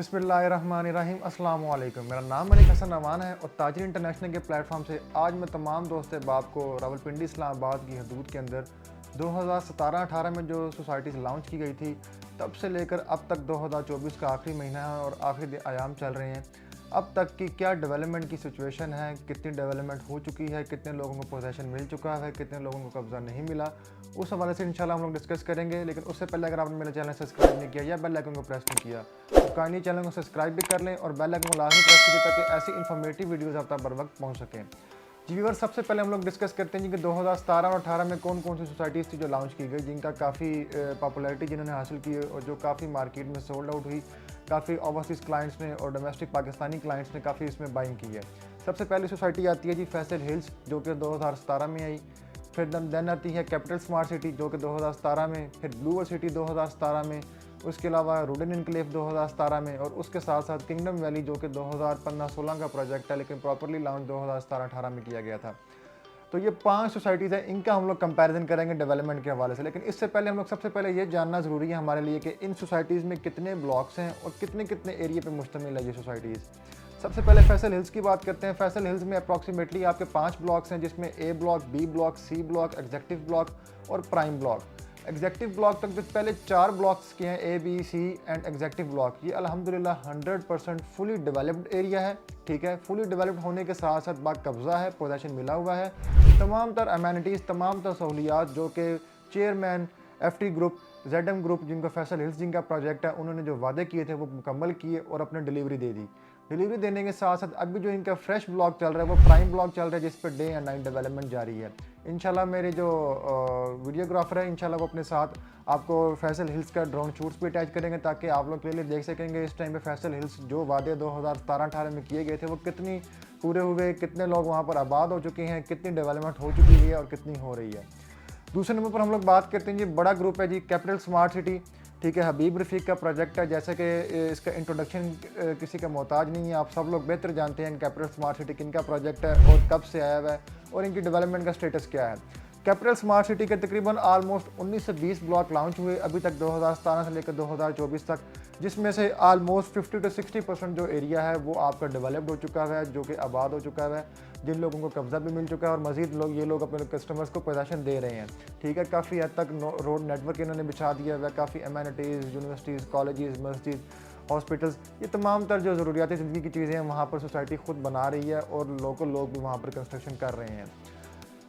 बिस्मिल्लाहिर्रहमानिर्रहीम अस्सलाम वालेकुम। मेरा नाम मलिक हसन अमान है और ताजिर इंटरनेशनल के प्लेटफॉर्म से आज मैं तमाम दोस्त अहबाब को रावलपिंडी इस्लामाबाद की हदूद के अंदर 2017-18 में जो सोसाइटीज़ लॉन्च की गई थी तब से लेकर अब तक 2024 का आखिरी महीना है और आखिरी आयाम चल रहे हैं। अब तक की क्या डेवलपमेंट की सिचुएशन है, कितनी डेवलपमेंट हो चुकी है, कितने लोगों को पोजेसन मिल चुका है, कितने लोगों को कब्ज़ा नहीं मिला, उस हवाले से इंशाल्लाह हम लोग डिस्कस करेंगे। लेकिन उससे पहले अगर आपने मेरा चैनल सब्सक्राइब नहीं किया या बेल आइकन को प्रेस नहीं किया तो काइंडली चैनल को सब्सक्राइब भी कर लें और बेल आइकन को लाजमी प्रेस कीजिए ताकि ऐसी इन्फॉर्मेटिव वीडियोज़ आप तक बर वक्त पहुँच सकें। जी व्यूअर्स, सबसे पहले हम लोग डिस्कस करते हैं कि 2017 और 18 में कौन कौन सी सोसाइटीज़ थी जो लॉन्च की गई, जिनका काफ़ी पॉपुलैरिटी जिन्होंने हासिल की और जो काफ़ी मार्केट में सोल्ड आउट हुई। काफ़ी ओवरसीज़ क्लाइंट्स ने और डोमेस्टिक पाकिस्तानी क्लाइंट्स ने काफ़ी इसमें बाइंग की है। सबसे पहली सोसाइटी आती है जी फैसल हिल्स, जो कि 2017 में आई। फिर देन आती है कैपिटल स्मार्ट सिटी, जो कि 2017 में, फिर ब्लू वर्ल्ड सिटी 2017 में, उसके अलावा रूडन इनक्लेव 2017 में, और उसके साथ साथ किंगडम वैली जो कि 2015-16 का प्रोजेक्ट है लेकिन प्रॉपरली लॉन्च 2017-18 में किया गया था। तो ये 5 सोसाइटीज़ हैं, इनका हम लोग कंपैरिजन करेंगे डेवलपमेंट के हवाले से। लेकिन इससे पहले हम लोग सबसे पहले ये जानना ज़रूरी है हमारे लिए कि इन सोसाइटीज़ में कितने ब्लॉक्स हैं और कितने कितने एरिया पे मुश्तमिल है ये सोसाइटीज़। सबसे पहले फैसल हिल्स की बात करते हैं। फैसल हिल्स में अप्रॉक्सीमेटली आपके 5 ब्लॉक्स हैं, जिसमें A block, B block, C block, executive block और प्राइम ब्लॉक। एग्जेक्टिव ब्लॉक तक जो पहले 4 ब्लॉक्स के हैं, A B C and executive block, ये अल्हम्दुलिल्लाह 100% फुली डेवलप्ड एरिया है। ठीक है, फुली डेवलप्ड होने के साथ साथ बाग कब्ज़ा है, पोजेसन मिला हुआ है। तमाम तर अमेनिटीज़, तमाम तर सहूलियात जो कि चेयरमैन एफटी ग्रुप, जेडएम ग्रुप, जिनका फैसल हिल्स जिनका प्रोजेक्ट है, उन्होंने जो वादे किए थे वो मुकम्मल किए और अपने डिलीवरी दे दी। डिलीवरी देने के साथ साथ अभी जो इनका फ्रेश ब्लॉक चल रहा है वो प्राइम ब्लॉक चल रहा है, जिस per day and night development जारी है। इंशाल्लाह मेरे जो वीडियोग्राफर है इंशाल्लाह वो अपने साथ आपको फैसल हिल्स का ड्रोन शूट्स भी अटैच करेंगे ताकि आप लोग क्लियरली देख सकेंगे इस टाइम पे फैसल हिल्स जो वादे 2017-18 में किए गए थे वो कितनी पूरे हुए, कितने लोग वहाँ पर आबाद हो चुके हैं, कितनी डेवलपमेंट हो चुकी है और कितनी हो रही है। दूसरे नंबर पर हम लोग बात करते हैं जी, बड़ा ग्रुप है जी कैपिटल स्मार्ट सिटी। ठीक है, हबीब रफ़ीक का प्रोजेक्ट है। जैसे कि इसका इंट्रोडक्शन किसी का मोहताज नहीं है, आप सब लोग बेहतर जानते हैं कैपिटल स्मार्ट सिटी किनका प्रोजेक्ट है और कब से आया हुआ है और इनकी डेवलपमेंट का स्टेटस क्या है। कैपिटल स्मार्ट सिटी के तकरीबन आलमोस्ट 19 से 20 ब्लॉक लॉन्च हुए अभी तक 2017 से लेकर 2024 तक, जिसमें से आलमोस्ट 50 से 60% जो एरिया है वो आपका डेवलप्ड हो चुका है, जो कि आबाद हो चुका है, जिन लोगों को कब्जा भी मिल चुका है और मज़ीद ये लोग अपने कस्टमर्स को पोजीशन दे रहे हैं। ठीक है, काफ़ी हद तक रोड नेटवर्क इन्होंने बिछा दिया हुआ है, काफ़ी एमेनिटीज़, यूनिवर्सिटीज़, कॉलेजेस, मस्जिद, हॉस्पिटल्स, ये तमाम तर जो ज़रूरियात ज़िंदगी की चीज़ें हैं वहाँ पर सोसाइटी खुद बना रही है और लोकल लोग भी वहाँ पर कंस्ट्रक्शन कर रहे हैं।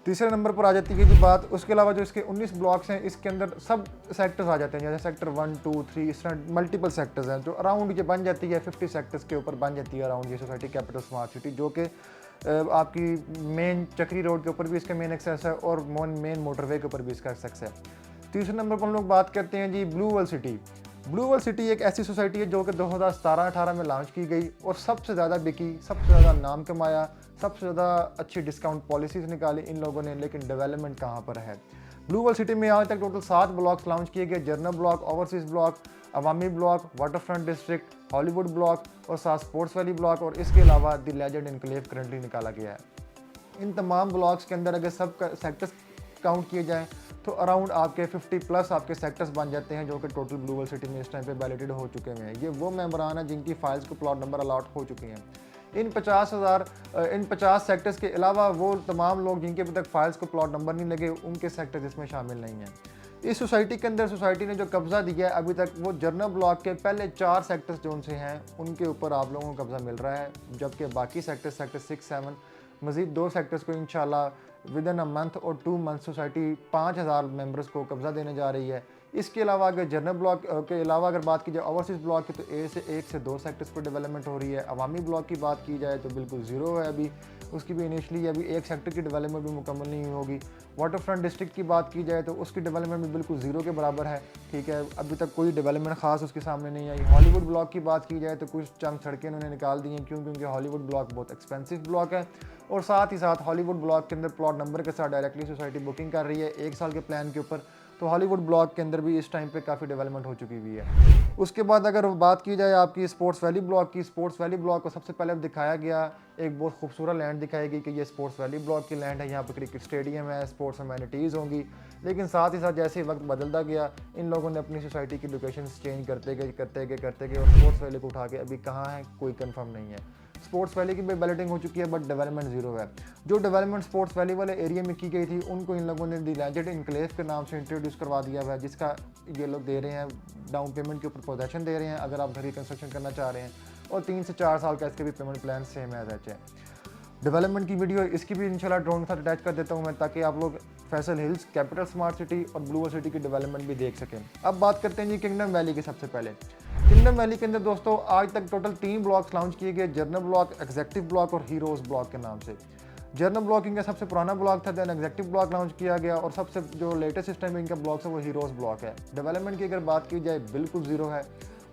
तीसरे नंबर पर आ जाती है जी बात, उसके अलावा जो इसके 19 ब्लॉक्स हैं इसके अंदर सब सेक्टर्स आ जाते हैं, जैसे सेक्टर 1, 2, 3, इस तरह मल्टीपल सेक्टर्स हैं जो अराउंड ये बन जाती है 50 सेक्टर्स के ऊपर बन जाती है अराउंड ये सोसाइटी कैपिटल स्मार्ट सिटी, जो कि आपकी मेन चक्री रोड के ऊपर भी इसका मेन एक्सेस है और मेन मोटरवे के ऊपर भी इसका एक्सेस है। तीसरे नंबर पर हम लोग बात करते हैं जी blue world city. Blue world city एक ऐसी सोसाइटी है जो कि 2017-18 में लॉन्च की गई और सबसे ज़्यादा बिकी, सबसे ज़्यादा नाम कमाया, सबसे ज़्यादा अच्छी डिस्काउंट पॉलिसीज़ निकाली इन लोगों ने, लेकिन डेवलपमेंट कहाँ पर है। ब्लू वर्ल्ड सिटी में आज तक टोटल 7 ब्लॉक्स लॉन्च किए गए, general block, overseas block, Awami block, waterfront district, Hollywood block और साथ स्पोर्ट्स वैली ब्लॉक, और इसके अलावा द लेजेंड इनक्लेव करंटली निकाला गया है। इन तमाम ब्लॉक्स के अंदर अगर सब सेक्टर्स काउंट किए जाएँ तो अराउंड आपके 50 प्लस आपके सेक्टर्स बन जाते हैं जो कि टोटल ब्लू वर्ल्ड सिटी में इस टाइम पे वैलिडेट हो चुके हैं। ये वो मेंबरान हैं जिनकी फाइल्स को प्लॉट नंबर अलॉट हो चुकी हैं। इन 50 सेक्टर्स के अलावा वो तमाम लोग जिनके अभी तक फाइल्स को प्लॉट नंबर नहीं लगे, उनके सेक्टर्स इसमें शामिल नहीं हैं। इस सोसाइटी के अंदर सोसाइटी ने जो कब्ज़ा दिया है अभी तक वो जर्नल ब्लॉक के पहले 4 सेक्टर्स जो उनसे हैं उनके ऊपर आप लोगों को कब्ज़ा मिल रहा है, जबकि बाकी सेक्टर 6, 7 मज़ीद 2 सेक्टर्स को इंशाल्लाह विद इन अ मंथ और 2 मंथ सोसाइटी 5000 मेंबर्स को कब्ज़ा देने जा रही है। इसके अलावा अगर जनरल ब्लॉक के अलावा अगर बात की जाए ओवरसीज़ ब्लॉक की तो 1 से 2 सेक्टर्स पर डेवलपमेंट हो रही है। अवामी ब्लॉक की बात की जाए तो बिल्कुल ज़ीरो है अभी, उसकी भी इनिशली अभी 1 सेक्टर की डेवलपमेंट भी मुकम्मल नहीं होगी। वाटरफ्रंट डिस्ट्रिक्ट की बात की जाए तो उसकी डेवलपमेंट भी बिल्कुल ज़ीरो के बराबर है। ठीक है, अभी तक कोई डेवलपमेंट ख़ास उसके सामने नहीं आई। हॉलीवुड ब्लॉक की बात की जाए तो कुछ चंद सड़कें उन्होंने निकाल दी हैं, क्योंकि हॉलीवुड ब्लॉक बहुत एक्सपेंसिव ब्लॉक है और साथ ही साथ हॉलीवुड ब्लॉक के अंदर प्लॉट नंबर के साथ डायरेक्टली सोसाइटी बुकिंग कर रही है 1 साल के प्लान के ऊपर। तो हॉलीवुड ब्लॉक के अंदर भी इस टाइम पे काफ़ी डेवलपमेंट हो चुकी हुई है। उसके बाद अगर बात की जाए आपकी स्पोर्ट्स वैली ब्लॉक की, स्पोर्ट्स वैली ब्लॉक को सबसे पहले दिखाया गया, एक बहुत खूबसूरत लैंड दिखाई गई कि ये स्पोर्ट्स वैली ब्लॉक की लैंड है, यहाँ पर क्रिकेट स्टेडियम है, स्पोर्ट्स अमेनिटीज़ होंगी, लेकिन साथ ही साथ जैसे ही वक्त बदलता गया, इन लोगों ने अपनी सोसाइटी की लोकेशन चेंज करते गए और स्पोर्ट्स वैली को उठा के अभी कहाँ है कोई कंफर्म नहीं है। स्पोर्ट्स वैली की भी बैलेटिंग हो चुकी है बट डेवलपमेंट जीरो है। जो डेवलपमेंट स्पोर्ट्स वैली वाले एरिया में की गई थी उनको इन लोगों ने दी लैंडेड इनक्लेव के नाम से इंट्रोड्यूस करवा दिया हुआ है, जिसका ये लोग दे रहे हैं डाउन पेमेंट के ऊपर पोजेशन दे रहे हैं अगर आप घर की कंस्ट्रक्शन करना चाह रहे हैं, और 3 से 4 साल का इसके भी पेमेंट प्लान सेम है एज है। डेवलपमेंट की वीडियो इसकी भी इंशाल्लाह ड्रोन के साथ अटैच कर देता हूँ मैं, ताकि आप लोग Faisal hills, capital smart city और ब्लू सिटी की डेवलपमेंट भी देख सकें। अब बात करते हैं जी किंगडम वैली की। सबसे पहले किंगडम वैली के अंदर दोस्तों आज तक टोटल 3 ब्लॉक्स लॉन्च किए गए, जर्नल ब्लॉक, एग्जेक्टिव ब्लॉक और हीरोज ब्लॉक के नाम से। जर्नल ब्लॉक इनका सबसे पुराना ब्लॉक था, देन एग्जेक्टिव ब्लॉक लॉन्च किया गया और सबसे जो लेटेस्ट इस टाइम इनका ब्लॉक है वो हीरोज ब्लॉक है। डेवलपमेंट की अगर बात की जाए बिल्कुल जीरो है,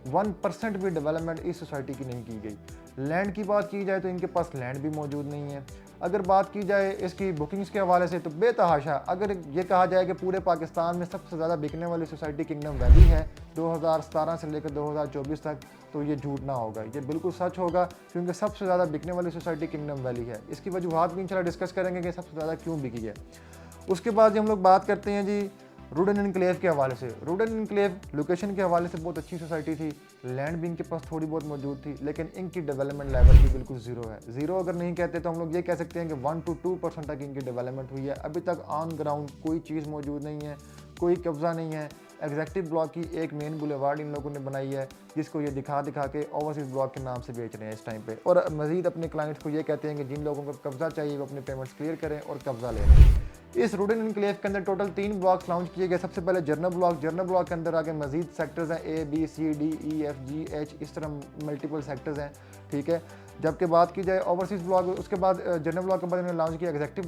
1% भी डेवलपमेंट इस सोसाइटी की नहीं की गई। लैंड की बात की जाए तो इनके पास लैंड भी मौजूद नहीं है। अगर बात की जाए इसकी बुकिंग्स के हवाले से तो बेतहाशा अगर ये कहा जाए कि पूरे पाकिस्तान में सबसे ज़्यादा बिकने वाली सोसाइटी किंगडम वैली है 2017 से लेकर 2024 तक, तो ये झूठ ना होगा, ये बिल्कुल सच होगा, क्योंकि सबसे ज़्यादा बिकने वाली सोसाइटी किंगडम वैली है। इसकी वजूहत भी इंशाल्लाह डिस्कस करेंगे कि सबसे ज़्यादा क्यों बिकी है। उसके बाद हम लोग बात करते हैं जी रूडन इनक्लेव के हवाले से। रूडन इनक्लेव लोकेशन के हवाले से बहुत अच्छी सोसाइटी थी, लैंड भी इनके पास थोड़ी बहुत मौजूद थी, लेकिन इनकी डेवलपमेंट लेवल भी बिल्कुल जीरो है। जीरो अगर नहीं कहते तो हम लोग ये कह सकते हैं कि 1 to 2% तक इनकी डेवलपमेंट हुई है। अभी तक ऑन ग्राउंड कोई चीज़ मौजूद नहीं है, कोई कब्जा नहीं है। एग्जेक्टिव ब्लॉक की एक मेन बुलेवार्ड इन लोगों ने बनाई है, जिसको ये दिखा के ओवरसीज ब्लॉक के नाम से बेच रहे हैं इस टाइम पे, और मजीद अपने क्लाइंट्स को ये कहते हैं कि जिन लोगों को कब्जा चाहिए वो अपने पेमेंट्स क्लियर करें और कब्जा ले लें। इस रूडन इनक्लेव के अंदर टोटल 3 ब्लॉक्स लॉन्च किए गए। सबसे पहले जर्नल ब्लॉक के अंदर आगे मजीद सेक्टर्स हैं, A B C D E F G H, इस तरह मल्टीपल सेक्टर्स हैं, ठीक है। जबकि बात की जाए ओवरसीज ब्लॉक, उसके बाद जर्नल ब्लॉक के बाद इन्होंने लॉन्च किया एग्जेक्टिव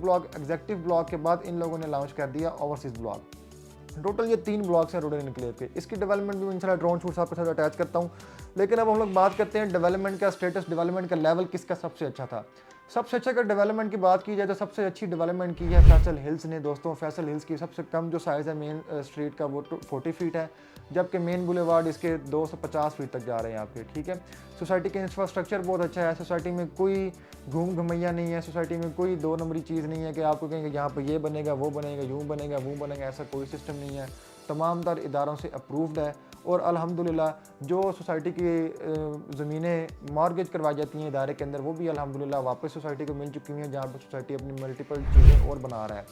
ब्लॉक के बाद इन लोगों ने लॉन्च कर दिया ओवरसीज ब्लॉक। टोटल ये 3 ब्लॉक्स हैं रूडन इनक्लेव के। इसकी डेवलपमेंट भी इंशाल्लाह ड्रोन शूट्स आपके साथ अटैच करता हूँ। लेकिन अब हम लोग बात करते हैं डेवलपमेंट का स्टेटस, डेवलपमेंट का लेवल किसका सबसे अच्छा था। सबसे अच्छा अगर डेवलपमेंट की बात की जाए तो सबसे अच्छी डेवलपमेंट की है फैसल हिल्स ने दोस्तों। फैसल हिल्स की सबसे कम जो साइज़ है मेन स्ट्रीट का वो 40 फीट है, जबकि मेन बुलेवार्ड इसके 250 फीट तक जा रहे हैं आपके, ठीक है। सोसाइटी का इंफ्रास्ट्रक्चर बहुत अच्छा है, सोसाइटी में कोई घूम घमैया नहीं है, सोसाइटी में कोई 2 नंबरी चीज़ नहीं है कि आपको कहेंगे यहाँ पर ये बनेगा वो बनेगा यूँ बनेगा वो बनेगा, ऐसा कोई सिस्टम नहीं है। तमाम तर इदारों से अप्रूव्ड है और अल्हम्दुलिल्लाह जो सोसाइटी की ज़मीनें मॉर्गेज करवाई जाती हैं इदारे के अंदर वो भी अल्हम्दुलिल्लाह वापस सोसाइटी को मिल चुकी हैं, जहाँ पर सोसाइटी अपनी मल्टीपल चीज़ें और बना रहा है।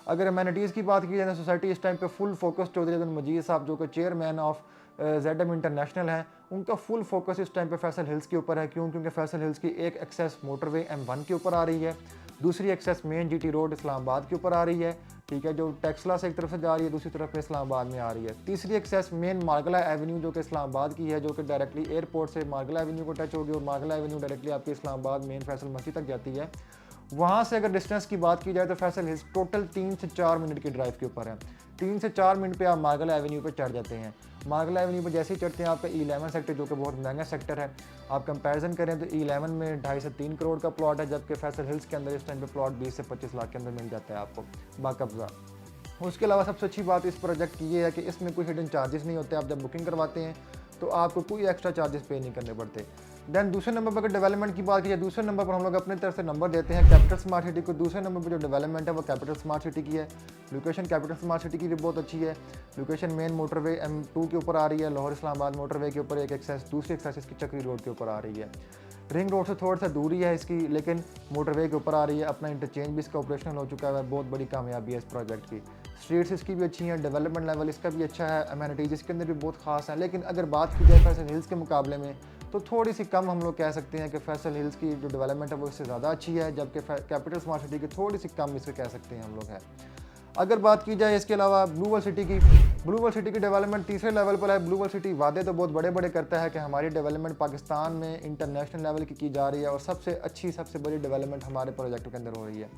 अगर अमेनिटीज़ की बात की जाए तो सोसाइटी इस टाइम पे फुल फोकस चौधरी अब्दुल मजीद साहब जो कि चेयरमैन ऑफ ZM इंटरनेशनल हैं, उनका फुल फोकस इस टाइम पे फैसल हिल्स के ऊपर है। क्योंकि फैसल हिल्स की एक एक्सेस मोटरवे M1 के ऊपर आ रही है, दूसरी access main GT road Islamabad के ऊपर आ रही है, ठीक है, जो टेक्सला से एक तरफ से जा रही है, दूसरी तरफ पे इस्लामाबाद में आ रही है। तीसरी एक्सेस मेन मार्गला एवेन्यू जो कि इस्लामाबाद की है, जो कि डायरेक्टली एयरपोर्ट से मार्गला एवेन्यू को टच होगी और मार्गला एवेन्यू डायरेक्टली आपकी इस्लामाबाद मेन फैसल मस्जिद तक जाती है। वहाँ से अगर डिस्टेंस की बात की जाए तो फैसल हिल्स टोटल 3 से 4 मिनट की ड्राइव के ऊपर है। 3 से 4 मिनट पे आप मार्गला एवेन्यू पे चढ़ जाते हैं। मार्गला एवेन्यू पे जैसे ही चढ़ते हैं आपका E11 सेक्टर जो कि बहुत महंगा सेक्टर है, आप कंपैरिजन करें तो E11 में 2.5 से 3 करोड़ का प्लॉट है, जबकि फैसल हिल्स के अंदर इस टाइम पे प्लॉट 20 से 25 लाख के अंदर मिल जाता है आपको बाकब्जा। उसके अलावा सबसे अच्छी बात इस प्रोजेक्ट की ये है कि इसमें कोई हिडन चार्जेस नहीं होते। आप जब बुकिंग करवाते हैं तो आपको कोई एक्स्ट्रा चार्जेस पे नहीं करने पड़ते। देन दूसरे नंबर पर अगर डेवलपमेंट की बात की जाए, दूसरे नंबर पर हम लोग अपने तरफ से नंबर देते हैं कैपिटल स्मार्ट सिटी को। दूसरे नंबर पर जो डेवलपमेंट है वो कैपिटल स्मार्ट सिटी की है। लोकेशन कैपिटल स्मार्ट सिटी की भी बहुत अच्छी है। लोकेशन मेन मोटरवे M2 के ऊपर आ रही है, लाहौर इस्लामाबाद मोटरवे के ऊपर एक एक्सेस, दूसरी एक्सेस इसकी चक्री रोड के ऊपर आ रही है। रिंग रोड से थोड़ा सा दूरी है इसकी, लेकिन मोटरवे के ऊपर आ रही है। अपना इंटरचेंज भी इसका ऑपरेशनल हो चुका है, बहुत बड़ी कामयाबी है इस प्रोजेक्ट की। स्ट्रीट्स इसकी भी अच्छी हैं, डेवलपमेंट लेवल इसका भी अच्छा है, अमेनिटीज़ इसके अंदर भी बहुत खास है। लेकिन अगर बात की जाए फैसल हिल्स के मुकाबले में तो थोड़ी सी कम हम लोग कह सकते हैं कि फैसल हिल्स की जो डेवलपमेंट है वो इससे ज़्यादा अच्छी है, जबकि कैपिटल स्मार्ट सिटी की थोड़ी सी कम इससे कह सकते हैं हम लोग है। अगर बात की जाए इसके अलावा ब्लू वर्ल्ड सिटी की डेवलपमेंट तीसरे लेवल पर है। ब्लू वर्ल्ड सिटी वादे तो बहुत बड़े बड़े करता है कि हमारी डेवलपमेंट पाकिस्तान में इंटरनेशनल लेवल की जा रही है और सबसे बड़ी डेवलपमेंट हमारे प्रोजेक्ट के अंदर हो रही है,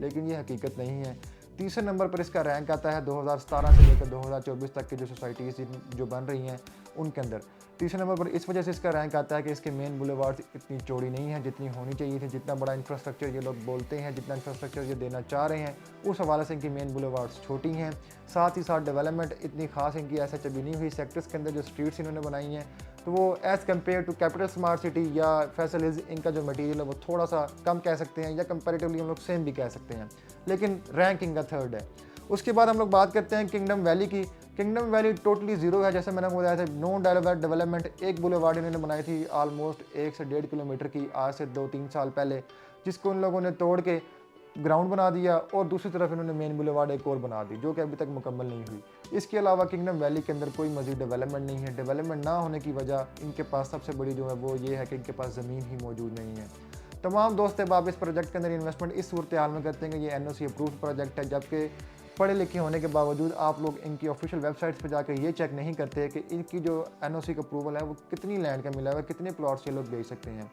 लेकिन ये हकीकत नहीं है। तीसरे नंबर पर इसका रैंक आता है 2017 से लेकर 2024 तक की जो सोसाइटीज़ जो बन रही हैं उनके अंदर। तीसरे नंबर पर इस वजह से इसका रैंक आता है कि इसके मेन बुलेवार्ड इतनी चौड़ी नहीं है जितनी होनी चाहिए थी। जितना बड़ा इंफ्रास्ट्रक्चर ये लोग बोलते हैं, जितना इंफ्रास्ट्रक्चर ये देना चाह रहे हैं, उस हवाले से इनकी मेन बुलेवार्ड्स छोटी हैं। साथ ही साथ डेवलपमेंट इतनी खास इनकी ऐसा अभी नहीं हुई। सेक्टर्स के अंदर जो स्ट्रीट्स इन्होंने बनाई हैं तो वो as compared to capital smart city या फैसल हिल्स, इनका जो मटीरियल है वो थोड़ा सा कम कह सकते हैं या कंपेरेटिवली हम लोग सेम भी कह सकते हैं, लेकिन रैंक इनका थर्ड है। उसके बाद हम लोग बात करते हैं किंगडम वैली की। किंगडम वैली टोटली ज़ीरो है, जैसे मैंने बताया था, नो डेवलपमेंट। एक बुलेवार्ड इन्होंने बनाई थी ऑलमोस्ट 1 से 1.5 किलोमीटर की आज से 2-3 साल पहले, जिसको इन लोगों ने तोड़ के ग्राउंड बना दिया और दूसरी तरफ इन्होंने मेन बुलेवार्ड एक और बना दी जो कि अभी तक मुकम्मल नहीं हुई। इसके अलावा किंगडम वैली के अंदर कोई मज़ीद डेवलपमेंट नहीं है। डेवलपमेंट ना होने की वजह इनके पास सबसे बड़ी जो है वो ये है कि इनके पास ज़मीन ही मौजूद नहीं है। तमाम दोस्त अब इस प्रोजेक्ट के अंदर इन्वेस्टमेंट इस सूरत हाल में करते हैं कि ये NOC अप्रूव्ड प्रोजेक्ट है, जबकि पढ़े लिखे होने के बावजूद आप लोग इनकी ऑफिशियल वेबसाइट्स पर जाकर ये चेक नहीं करते कि इनकी जो NOC का अप्रूवल है वो कितनी लैंड का मिला हुआ है, कितने प्लॉट से लोग बेच सकते हैं।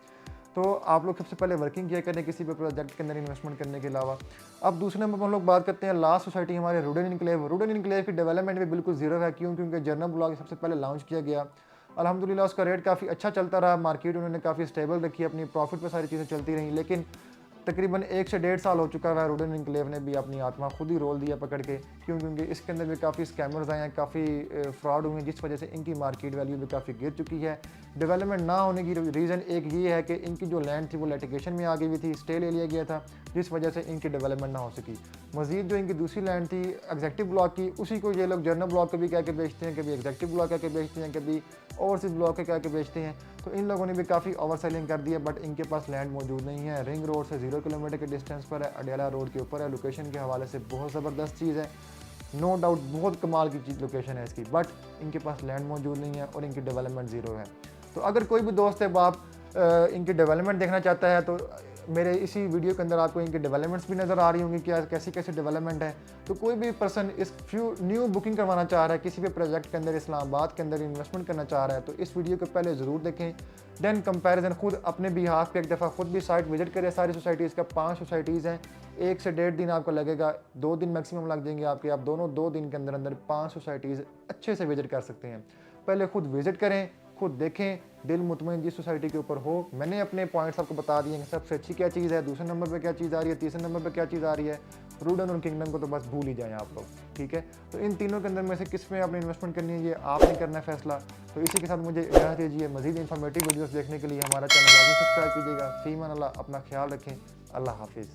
तो आप लोग सबसे पहले वर्किंग किया करें किसी भी प्रोजेक्ट के अंदर इन्वेस्टमेंट करने के अलावा। अब दूसरे नंबर पर हम लोग बात करते हैं लास्ट सोसाइटी हमारे रुडन इनक्लेव। रुडन इनक्लेव की डेवलपमेंट भी बिल्कुल ज़ीरो है। क्यों? क्योंकि जर्नल ब्लॉक सबसे पहले लॉन्च किया गया, अल्हम्दुलिल्लाह उसका रेट काफ़ी अच्छा चलता रहा, मार्केट उन्होंने काफ़ी स्टेबल रखी, अपनी प्रॉफिट पर सारी चीज़ें चलती रहीं। लेकिन तकरीबन 1 से 1.5 साल हो चुका है, रुडन इनक्लेव ने भी अपनी आत्मा खुद ही रोल दिया पकड़ के। क्यों? क्योंकि इसके अंदर भी काफ़ी स्कैमर्स आए हैं, काफ़ी फ्रॉड हुए हैं, जिस वजह से इनकी मार्केट वैल्यू भी काफ़ी गिर चुकी है। डेवलपमेंट ना होने की रीज़न एक ये है कि इनकी जो लैंड थी वो लिटिगेशन में आ गई हुई थी, स्टे ले लिया गया था, जिस वजह से इनकी डेवलपमेंट ना हो सकी। मज़ीद जो इनकी दूसरी लैंड थी एग्जेक्टिव ब्लॉक की, उसी को ये लोग जर्नल ब्लॉक कभी कह के बेचते हैं, कभी एग्जेक्टिव ब्लॉक कह के बेचते हैं, कभी ओवरसीज ब्लॉक कह के बेचते हैं। तो इन लोगों ने भी काफ़ी ओवर सेलिंग कर दी है, बट इनके पास लैंड मौजूद नहीं है। रिंग रोड से 0 किलोमीटर के डिस्टेंस पर है, अडियाला रोड के ऊपर है, लोकेशन के हवाले से बहुत ज़बरदस्त चीज़ है, नो डाउट बहुत कमाल की चीज़ लोकेशन है इसकी, बट इनके पास लैंड मौजूद नहीं है और इनकी डेवलपमेंट ज़ीरो है। तो अगर कोई भी दोस्त है आप इनकी डेवलपमेंट देखना चाहता है तो मेरे इसी वीडियो के अंदर आपको इनकी डेवलपमेंट्स भी नज़र आ रही होंगी कि कैसी कैसी डेवलपमेंट है। तो कोई भी पर्सन इस न्यू बुकिंग करवाना चाह रहा है किसी भी प्रोजेक्ट के अंदर, इस्लामाबाद के अंदर इन्वेस्टमेंट करना चाह रहा है, तो इस वीडियो को पहले ज़रूर देखें, देन कंपैरिजन खुद अपने बिहाफ पे एक दफ़ा खुद भी साइट विजिट करें। सारी सोसाइटीज़ का 5 सोसाइटीज़ हैं, 1 से 1.5 दिन आपको लगेगा, 2 दिन मैक्सिमम लग जाएंगे आपके। आप दोनों 2 दिन के अंदर अंदर 5 सोसाइटीज़ अच्छे से विजिट कर सकते हैं। पहले खुद विजिट करें, खुद देखें, दिल मुतमईन जिस सोसाइटी के ऊपर हो। मैंने अपने पॉइंट्स आपको बता दिए कि सबसे अच्छी क्या चीज़ है, दूसरे नंबर पे क्या चीज़ आ रही है, तीसरे नंबर पे क्या चीज़ आ रही है। रुडन और किंगडम को तो बस भूल ही जाएं आप लोग, ठीक है। तो इन तीनों के अंदर में से किस में आपने इन्वेस्टमेंट करनी है ये आपने करना है फैसला। तो इसी के साथ मुझे इजाज़त दीजिए। मज़ीद इन्फॉर्मेटिव वीडियोज़ देखने के लिए हमारा चैनल लाजमी सब्सक्राइब कीजिएगा। फ़ी अमान अल्लाह, अपना ख्याल रखें, अल्लाह हाफिज़।